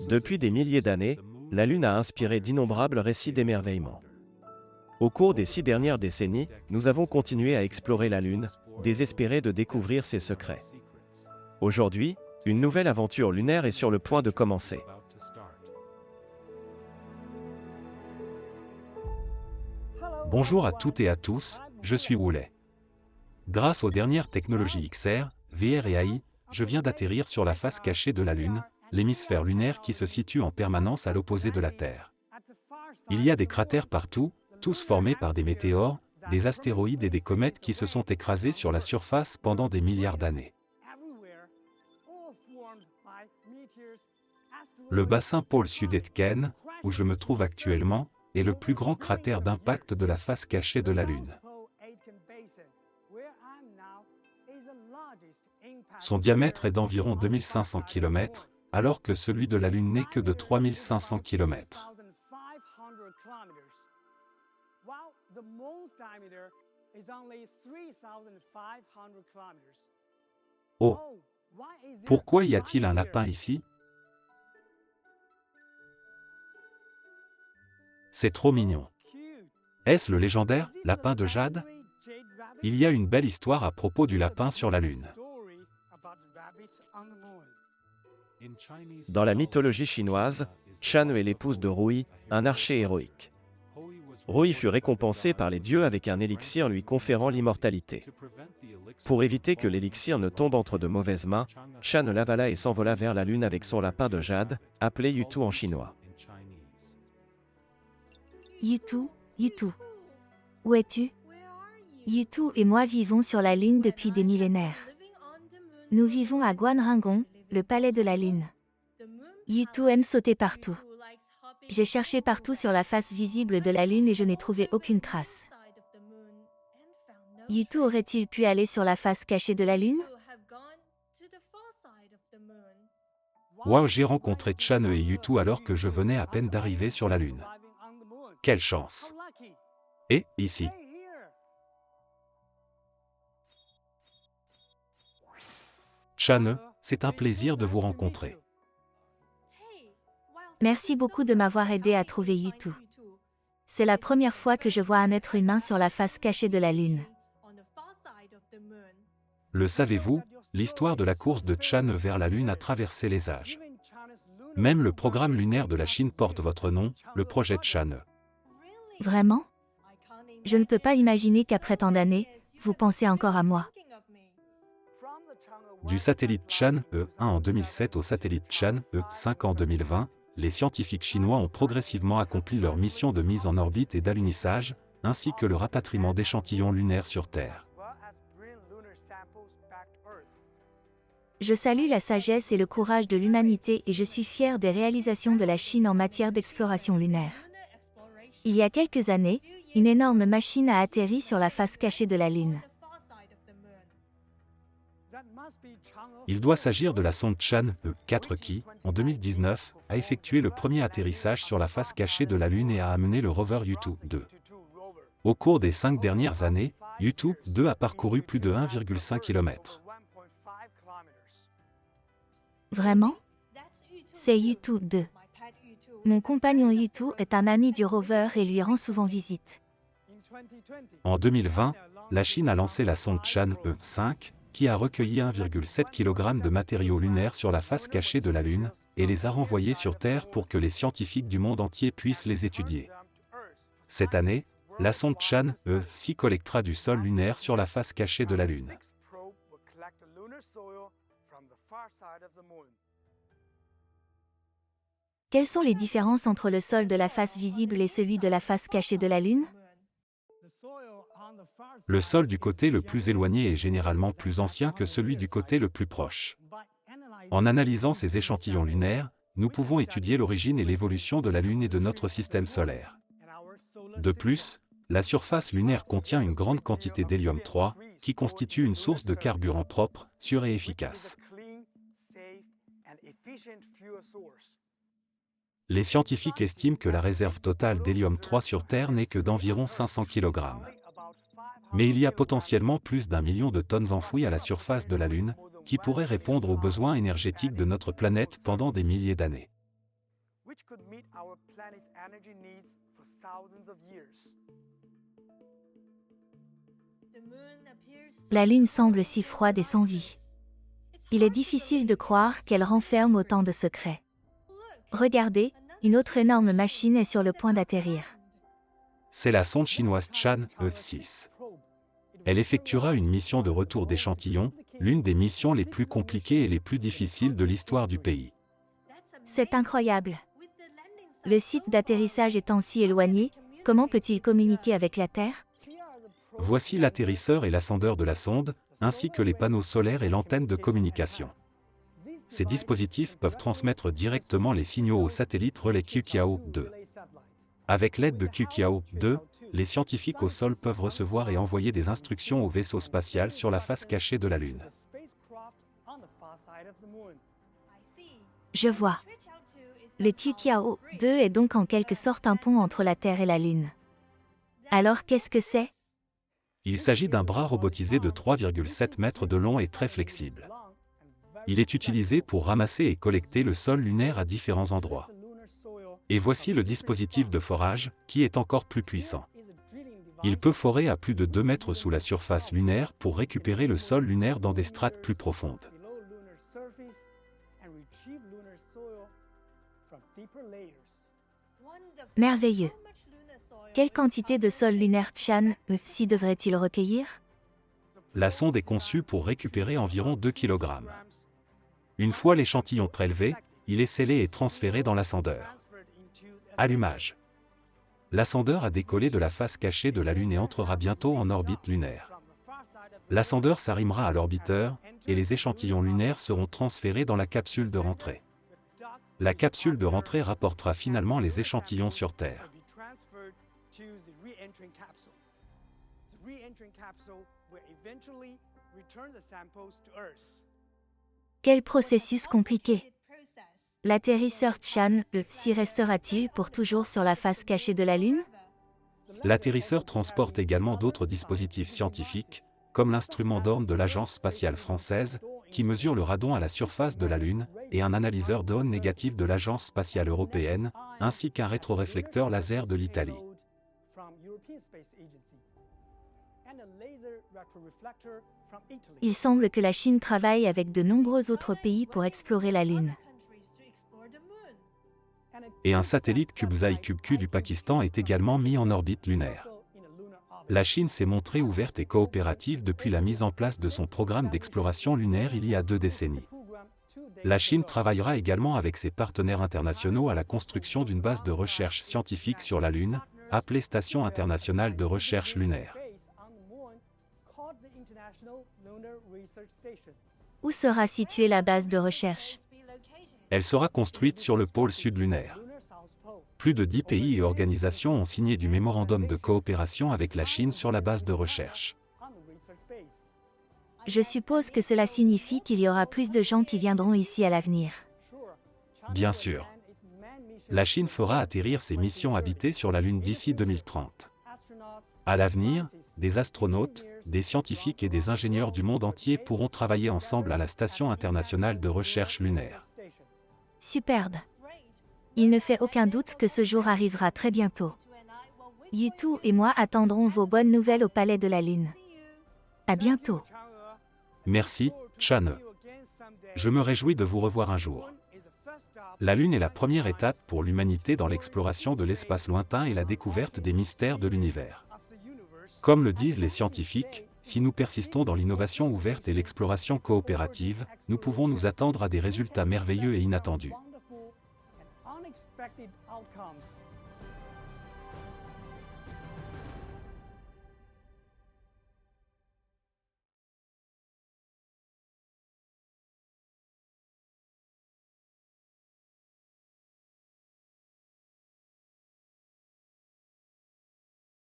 Depuis des milliers d'années, la Lune a inspiré d'innombrables récits d'émerveillement. Au cours des 6 dernières décennies, nous avons continué à explorer la Lune, désespérés de découvrir ses secrets. Aujourd'hui, une nouvelle aventure lunaire est sur le point de commencer. Bonjour à toutes et à tous, je suis Woolley. Grâce aux dernières technologies XR, VR et AI, je viens d'atterrir sur la face cachée de la Lune, l'hémisphère lunaire qui se situe en permanence à l'opposé de la Terre. Il y a des cratères partout, tous formés par des météores, des astéroïdes et des comètes qui se sont écrasés sur la surface pendant des milliards d'années. Le bassin pôle Sud-Aitken, où je me trouve actuellement, est le plus grand cratère d'impact de la face cachée de la Lune. Son diamètre est d'environ 2500 km, alors que celui de la Lune n'est que de 3500 km. Oh! Pourquoi y a-t-il un lapin ici? C'est trop mignon. Est-ce le légendaire lapin de jade? Il y a une belle histoire à propos du lapin sur la Lune. Dans la mythologie chinoise, Chan est l'épouse de Rui, un archer héroïque. Rui fut récompensé par les dieux avec un élixir lui conférant l'immortalité. Pour éviter que l'élixir ne tombe entre de mauvaises mains, Chan l'avala et s'envola vers la Lune avec son lapin de jade, appelé Yutu en chinois. Yutu, Yutu. Où es-tu? Yutu et moi vivons sur la Lune depuis des millénaires. Nous vivons à Guanrangon, le palais de la Lune. Yutu aime sauter partout. J'ai cherché partout sur la face visible de la Lune et je n'ai trouvé aucune trace. Yutu aurait-il pu aller sur la face cachée de la Lune? Waouh, j'ai rencontré Chan et Yutu alors que je venais à peine d'arriver sur la Lune. Quelle chance! Et, ici. Chan, c'est un plaisir de vous rencontrer. Merci beaucoup de m'avoir aidé à trouver Yutu. C'est la première fois que je vois un être humain sur la face cachée de la Lune. Le savez-vous, l'histoire de la course de Chan vers la Lune a traversé les âges. Même le programme lunaire de la Chine porte votre nom, le projet Chan. Vraiment? Je ne peux pas imaginer qu'après tant d'années, vous pensez encore à moi. Du satellite Chan E1 en 2007 au satellite Chan E5 en 2020, les scientifiques chinois ont progressivement accompli leur mission de mise en orbite et d'alunissage, ainsi que le rapatriement d'échantillons lunaires sur Terre. Je salue la sagesse et le courage de l'humanité et je suis fier des réalisations de la Chine en matière d'exploration lunaire. Il y a quelques années, une énorme machine a atterri sur la face cachée de la Lune. Il doit s'agir de la sonde Chan E4 qui, en 2019, a effectué le premier atterrissage sur la face cachée de la Lune et a amené le rover Yutu 2. Au cours des 5 dernières années, Yutu 2 a parcouru plus de 1,5 km. Vraiment? C'est Yutu 2. Mon compagnon Yutu est un ami du rover et lui rend souvent visite. En 2020, la Chine a lancé la sonde Chan E5, qui a recueilli 1,7 kg de matériaux lunaires sur la face cachée de la Lune, et les a renvoyés sur Terre pour que les scientifiques du monde entier puissent les étudier. Cette année, la sonde Chan E6 collectera du sol lunaire sur la face cachée de la Lune. Quelles sont les différences entre le sol de la face visible et celui de la face cachée de la Lune? Le sol du côté le plus éloigné est généralement plus ancien que celui du côté le plus proche. En analysant ces échantillons lunaires, nous pouvons étudier l'origine et l'évolution de la Lune et de notre système solaire. De plus, la surface lunaire contient une grande quantité d'hélium-3, qui constitue une source de carburant propre, sûre et efficace. Les scientifiques estiment que la réserve totale d'hélium-3 sur Terre n'est que d'environ 500 kg. Mais il y a potentiellement plus d'1 million de tonnes enfouies à la surface de la Lune, qui pourrait répondre aux besoins énergétiques de notre planète pendant des milliers d'années. La Lune semble si froide et sans vie. Il est difficile de croire qu'elle renferme autant de secrets. Regardez, une autre énorme machine est sur le point d'atterrir. C'est la sonde chinoise Tian E6. Elle effectuera une mission de retour d'échantillons, l'une des missions les plus compliquées et les plus difficiles de l'histoire du pays. C'est incroyable. Le site d'atterrissage étant si éloigné, comment peut-il communiquer avec la Terre? Voici l'atterrisseur et l'ascendeur de la sonde, ainsi que les panneaux solaires et l'antenne de communication. Ces dispositifs peuvent transmettre directement les signaux au satellite relais QKIAO-2. Avec l'aide de QKIAO-2, les scientifiques au sol peuvent recevoir et envoyer des instructions au vaisseau spatial sur la face cachée de la Lune. Je vois. Le QKIAO-2 est donc en quelque sorte un pont entre la Terre et la Lune. Alors qu'est-ce que c'est? Il s'agit d'un bras robotisé de 3,7 mètres de long et très flexible. Il est utilisé pour ramasser et collecter le sol lunaire à différents endroits. Et voici le dispositif de forage, qui est encore plus puissant. Il peut forer à plus de 2 mètres sous la surface lunaire pour récupérer le sol lunaire dans des strates plus profondes. Merveilleux. Quelle quantité de sol lunaire Tian E6 devrait-il recueillir? La sonde est conçue pour récupérer environ 2 kg. Une fois l'échantillon prélevé, il est scellé et transféré dans l'ascendeur. Allumage. L'ascendeur a décollé de la face cachée de la Lune et entrera bientôt en orbite lunaire. L'ascendeur s'arrimera à l'orbiteur, et les échantillons lunaires seront transférés dans la capsule de rentrée. La capsule de rentrée rapportera finalement les échantillons sur Terre. Quel processus compliqué. L'atterrisseur Tian E6 restera-t-il pour toujours sur la face cachée de la Lune? L'atterrisseur transporte également d'autres dispositifs scientifiques, comme l'instrument d'orne de l'Agence spatiale française, qui mesure le radon à la surface de la Lune, et un analyseur d'ondes négatives de l'Agence spatiale européenne, ainsi qu'un rétroréflecteur laser de l'Italie. Il semble que la Chine travaille avec de nombreux autres pays pour explorer la Lune. Et un satellite CubeSat CubeQ du Pakistan est également mis en orbite lunaire. La Chine s'est montrée ouverte et coopérative depuis la mise en place de son programme d'exploration lunaire il y a 2 décennies. La Chine travaillera également avec ses partenaires internationaux à la construction d'une base de recherche scientifique sur la Lune, appelée Station internationale de recherche lunaire. Où sera située la base de recherche? Elle sera construite sur le pôle sud lunaire. Plus de 10 pays et organisations ont signé du mémorandum de coopération avec la Chine sur la base de recherche. Je suppose que cela signifie qu'il y aura plus de gens qui viendront ici à l'avenir. Bien sûr. La Chine fera atterrir ses missions habitées sur la Lune d'ici 2030. À l'avenir, des astronautes, des scientifiques et des ingénieurs du monde entier pourront travailler ensemble à la Station internationale de recherche lunaire. Superbe. Il ne fait aucun doute que ce jour arrivera très bientôt. Yutu et moi attendrons vos bonnes nouvelles au Palais de la Lune. À bientôt. Merci, Tian E. Je me réjouis de vous revoir un jour. La Lune est la première étape pour l'humanité dans l'exploration de l'espace lointain et la découverte des mystères de l'univers. Comme le disent les scientifiques, si nous persistons dans l'innovation ouverte et l'exploration coopérative, nous pouvons nous attendre à des résultats merveilleux et inattendus.